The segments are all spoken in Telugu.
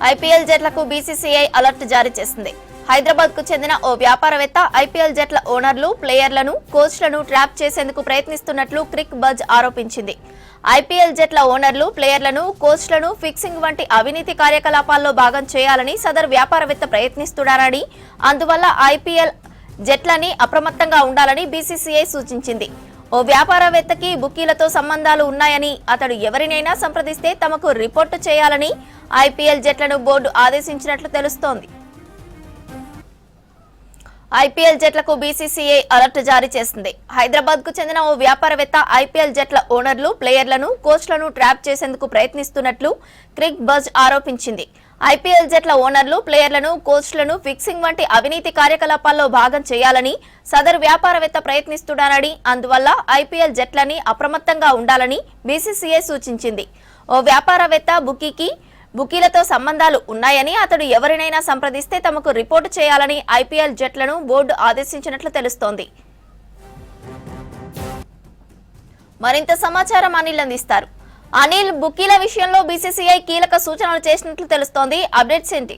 ఐపీఎల్ జట్లకు బీసీసీఐ అలర్ట్ జారీ చేసింది. హైదరాబాద్ కు చెందిన ఓ వ్యాపారవేత్త ఐపీఎల్ జట్ల ఓనర్లు, ప్లేయర్లను, కోచ్లను ట్రాప్ చేసేందుకు ప్రయత్నిస్తున్నట్లు క్రిక్ బజ్ ఆరోపించింది. ఐపీఎల్ జట్ల ఓనర్లు, ప్లేయర్లను, కోచ్లను ఫిక్సింగ్ వంటి అవినీతి కార్యకలాపాల్లో భాగం చేయాలని సదరు వ్యాపారవేత్త ప్రయత్నిస్తున్నారని, అందువల్ల ఐపీఎల్ జట్లని అప్రమత్తంగా ఉండాలని బీసీసీఐ సూచించింది. ఓ వ్యాపారవేత్తకి బుకీలతో సంబంధాలు ఉన్నాయని, అతడు ఎవరినైనా సంప్రదిస్తే తమకు రిపోర్టు చేయాలని ఐపీఎల్ జట్లను బోర్డు ఆదేశించినట్లు తెలుస్తోంది. ఐపీఎల్ జట్లకు బీసీసీఐ అలర్ట్ జారీ చేసింది. హైదరాబాద్ కు చెందిన ఓ వ్యాపారవేత్త ఐపీఎల్ జట్ల ఓనర్లు, ప్లేయర్లను, కోచ్లను ట్రాప్ చేసేందుకు ప్రయత్నిస్తున్నట్లు క్రిక్ బజ్ ఆరోపించింది. ఐపీఎల్ జట్ల ఓనర్లు, ప్లేయర్లను, కోచ్లను ఫిక్సింగ్ వంటి అవినీతి కార్యకలాపాల్లో భాగం చేయాలని సదరు వ్యాపారవేత్త ప్రయత్నిస్తున్నారని, అందువల్ల ఐపీఎల్ జట్లని అప్రమత్తంగా ఉండాలని బీసీసీఐ సూచించింది. ఓ వ్యాపారవేత్త బుకీలతో సంబంధాలు ఉన్నాయని, అతడు ఎవరినైనా సంప్రదిస్తే తమకు రిపోర్టు చేయాలని ఐపీఎల్ జట్లను బోర్డు ఆదేశించినట్లు తెలుస్తోంది. మరింత సమాచారం అనిల్ అందిస్తారు. అనిల్, బుకీల విషయంలో బీసీసీఐ కీలక సూచనలు చేసినట్లు తెలుస్తోంది. అప్డేట్స్ ఏంటి?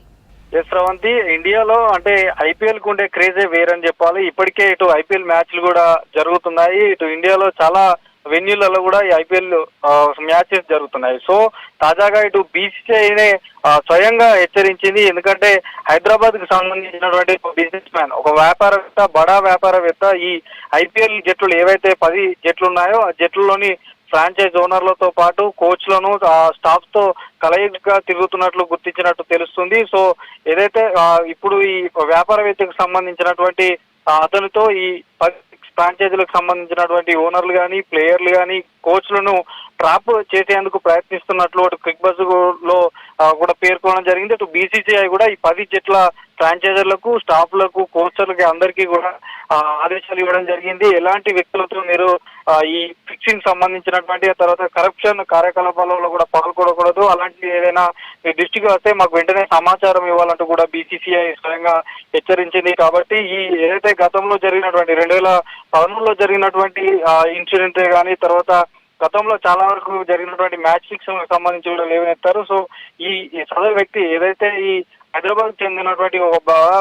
శ్రవంతి, ఇండియాలో అంటే ఐపీఎల్ కు ఉండే క్రేజే వేరని చెప్పాలి. ఇప్పటికే ఇటు ఐపీఎల్ మ్యాచ్లు కూడా జరుగుతున్నాయి. ఇటు ఇండియాలో చాలా వెన్యూలలో కూడా ఈ ఐపీఎల్ మ్యాచెస్ జరుగుతున్నాయి. సో తాజాగా ఇటు బీసీసీఐనే స్వయంగా హెచ్చరించింది. ఎందుకంటే హైదరాబాద్ కు సంబంధించినటువంటి బిజినెస్ మ్యాన్, ఒక వ్యాపారవేత్త, బడా వ్యాపారవేత్త ఈ ఐపీఎల్ జట్లు ఏవైతే 10 జట్లు ఉన్నాయో ఆ జట్లలోని ఫ్రాంచైజ్ ఓనర్లతో పాటు కోచ్లను, స్టాఫ్ తో కలయికగా తిరుగుతున్నట్లు గుర్తించినట్టు తెలుస్తుంది. సో ఏదైతే ఇప్పుడు ఈ వ్యాపారవేత్తకు సంబంధించినటువంటి అతనితో ఈ 10 ఫ్రాంచైజీలకు సంబంధించినటువంటి ఓనర్లు కానీ, ప్లేయర్లు కానీ, కోచ్లను ట్రాప్ చేసేందుకు ప్రయత్నిస్తున్నట్లు క్రిక్ బజ్ లో కూడా పేర్కొనడం జరిగింది. అటు బీసీసీఐ కూడా ఈ 10 జట్ల ఫ్రాంచైజర్లకు, స్టాఫ్లకు, కోచర్లకి అందరికీ కూడా ఆదేశాలు ఇవ్వడం జరిగింది. ఎలాంటి వ్యక్తులతో మీరు ఈ ఫిక్సింగ్ సంబంధించినటువంటి తర్వాత కరప్షన్ కార్యకలాపాలలో కూడా పాల్గొనకూడదు. అలాంటి ఏదైనా మీ దృష్టికి వస్తే మాకు వెంటనే సమాచారం ఇవ్వాలంటూ కూడా బీసీసీఐ స్వయంగా హెచ్చరించింది. కాబట్టి ఈ ఏదైతే గతంలో జరిగినటువంటి 2013లో జరిగినటువంటి ఇన్సిడెంటే కానీ, తర్వాత గతంలో చాలా వరకు జరిగినటువంటి మ్యాచ్ ఫిక్సింగ్ సంబంధించి కూడా లేవనెత్తారు. సో ఈ సదరు వ్యక్తి ఏదైతే ఈ హైదరాబాద్ చెందినటువంటి ఒక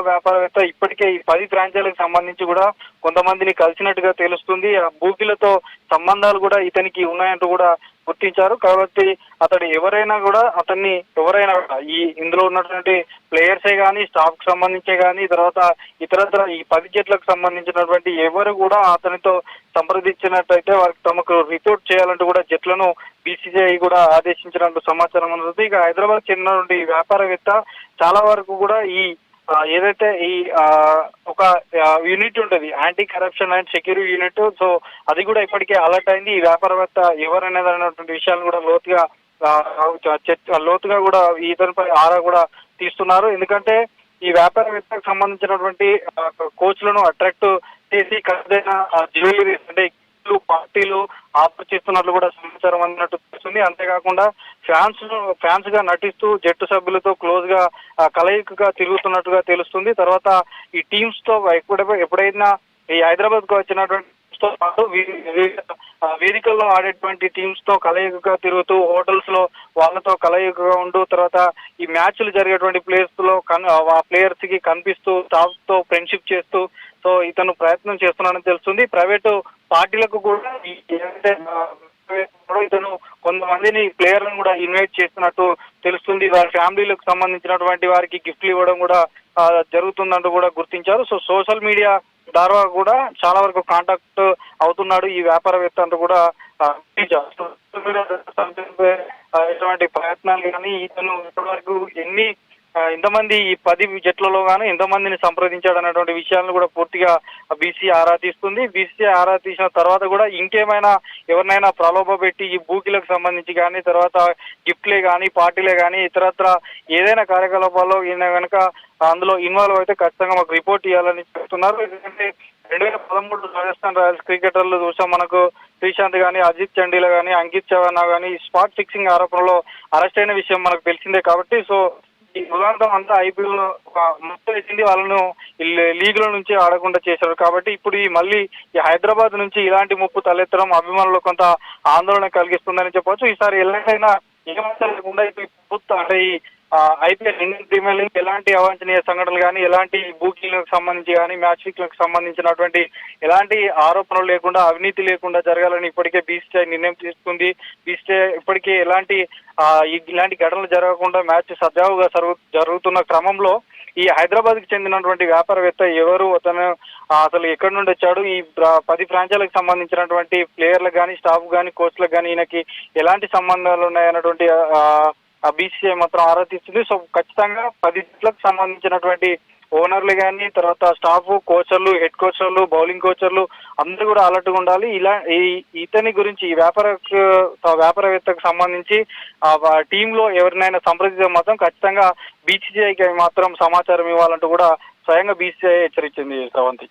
వ్యాపారవేత్త ఇప్పటికే ఈ 10 ఫ్రాంచైజీలకు సంబంధించి కూడా కొంతమందిని కలిసినట్టుగా తెలుస్తుంది. ఆ బూకీలతో సంబంధాలు కూడా ఇతనికి ఉన్నాయంటూ కూడా గుర్తించారు. కాబట్టి అతడు ఎవరైనా ఈ ఇందులో ఉన్నటువంటి ప్లేయర్సే కానీ, స్టాఫ్ కు సంబంధించే కానీ, తర్వాత ఇతరత్ర ఈ 10 జట్లకు సంబంధించినటువంటి ఎవరు కూడా అతనితో సంప్రదించినట్టయితే వారికి తమకు రిపోర్ట్ చేయాలంటూ కూడా జట్లను బీసీసీఐ కూడా ఆదేశించినట్టు సమాచారం ఉన్నది. ఇక హైదరాబాద్ చెందినటువంటి వ్యాపారవేత్త చాలా వరకు కూడా ఈ ఏదైతే ఈ ఒక యూనిట్ ఉంటుంది, anti corruption and security unit, so అది కూడా ఇప్పటికే అలర్ట్ అయింది. ఈ వ్యాపారవేత్త ఎవరనేది అన్నటువంటి విషయాలు కూడా లోతుగా కూడా ఇతనిపై ఆరా కూడా తీస్తున్నారు. ఎందుకంటే ఈ వ్యాపారవేత్తకు సంబంధించినటువంటి కోచ్లను అట్రాక్ట్ చేసి ఖరీదైన జ్యువెలరీస్ అంటే పార్టీలు ఆఫర్ చేస్తున్నట్లు కూడా సమాచారం అందినట్టు తెలుస్తుంది. అంతేకాకుండా ఫ్యాన్స్ గా నటిస్తూ జట్టు సభ్యులతో క్లోజ్ గా కలయికగా తిరుగుతున్నట్టుగా తెలుస్తుంది. తర్వాత ఈ టీమ్స్ తో ఎప్పుడైనా ఈ హైదరాబాద్ కు వచ్చినటువంటి తో పాటు వేదికల్లో ఆడేటువంటి టీమ్స్ తో కలయికగా తిరుగుతూ హోటల్స్ లో వాళ్ళతో కలయికగా ఉంటూ తర్వాత ఈ మ్యాచ్లు జరిగేటువంటి ప్లేస్ లో ఆ ప్లేయర్స్ కి కనిపిస్తూ స్టాఫ్ తో ఫ్రెండ్షిప్ చేస్తూ సో ఇతను ప్రయత్నం చేస్తున్నాడని తెలుస్తుంది. ప్రైవేటు పార్టీలకు కూడా ఇతను కొంతమందిని ప్లేయర్లను కూడా ఇన్వైట్ చేస్తున్నట్టు తెలుస్తుంది. వారి ఫ్యామిలీలకు సంబంధించినటువంటి వారికి గిఫ్ట్లు ఇవ్వడం కూడా జరుగుతుందంటూ కూడా గుర్తించారు. సో సోషల్ మీడియా ద్వారా కూడా చాలా వరకు కాంటాక్ట్ అవుతున్నాడు ఈ వ్యాపారవేత్త అంటూ కూడా ఎటువంటి ప్రయత్నాలు కానీ ఇతను ఇప్పటివరకు ఎంతమంది ఈ 10 జట్లలో గాను ఎంతమందిని సంప్రదించాడు అన్నటువంటి విషయాలను కూడా పూర్తిగా బీసీ ఆరా తీస్తుంది. బీసీ ఆరా తీసిన తర్వాత కూడా ఇంకేమైనా ఎవరినైనా ప్రలోభ పెట్టి ఈ బూకీలకు సంబంధించి కానీ, తర్వాత గిఫ్ట్లే కానీ, పార్టీలే కానీ, ఇతరత్ర ఏదైనా కార్యకలాపాల్లో ఈయన కనుక అందులో ఇన్వాల్వ్ అయితే ఖచ్చితంగా మాకు రిపోర్ట్ ఇవ్వాలని చెప్తున్నారు. ఎందుకంటే 2013 రాజస్థాన్ రాయల్స్ క్రికెటర్లు చూసాం, మనకు శ్రీశాంత్ కానీ, అజిత్ చండీలా కానీ, అంకిత్ చవానా కానీ స్పాట్ ఫిక్సింగ్ ఆరోపణలో అరెస్ట్ అయిన విషయం మనకు తెలిసిందే. కాబట్టి సో ఈ ఉదాంతం అంతా ఐపీఎల్ మొత్తం వేసింది వాళ్ళను లీగ్ లో నుంచి ఆడకుండా చేశారు. కాబట్టి ఇప్పుడు మళ్ళీ ఈ హైదరాబాద్ నుంచి ఇలాంటి ముప్పు తలెత్తడం అభిమానులు కొంత ఆందోళన కలిగిస్తుందని చెప్పవచ్చు. ఈసారి ఎలాగైనా ఏమైనా లేకుండా ప్రభుత్వం అంటే ఈ ఐపీఎల్ ఇండియన్ ప్రీమియర్ లీగ్ ఎలాంటి అవాంఛనీయ సంఘటనలు కానీ, ఎలాంటి బుకింగ్లకు సంబంధించి కానీ, మ్యాచ్ ఫిక్స్లకు సంబంధించినటువంటి ఎలాంటి ఆరోపణలు లేకుండా, అవినీతి లేకుండా జరగాలని ఇప్పటికే బీసీసీఐ నిర్ణయం తీసుకుంది. బీసీసీఐ ఇప్పటికే ఇలాంటి ఘటనలు జరగకుండా మ్యాచ్ సజావుగా జరుగుతున్న క్రమంలో ఈ హైదరాబాద్ కి చెందినటువంటి వ్యాపారవేత్త ఎవరు, అతను అసలు ఎక్కడి నుండి వచ్చాడు, ఈ 10 ఫ్రాంచైజీలకు సంబంధించినటువంటి ప్లేయర్లకు కానీ, స్టాఫ్ కానీ, కోచ్లకు కానీ ఈయనకి ఎలాంటి సంబంధాలు ఉన్నాయన్నటువంటి బీసీసీఐ మాత్రం ఆరా తీస్తుంది. సో ఖచ్చితంగా 10 జట్లకు సంబంధించినటువంటి ఓనర్లు కానీ, తర్వాత స్టాఫ్, కోచర్లు, హెడ్ కోచర్లు, బౌలింగ్ కోచర్లు అందరూ కూడా అలర్ట్గా ఉండాలి. ఇతని గురించి ఈ వ్యాపారవేత్తకు సంబంధించి టీంలో ఎవరినైనా సంప్రదిస్తే మాత్రం ఖచ్చితంగా బీసీసీఐకి మాత్రం సమాచారం ఇవ్వాలంటూ కూడా స్వయంగా బీసీసీఐ హెచ్చరించింది. శ్రవంతి.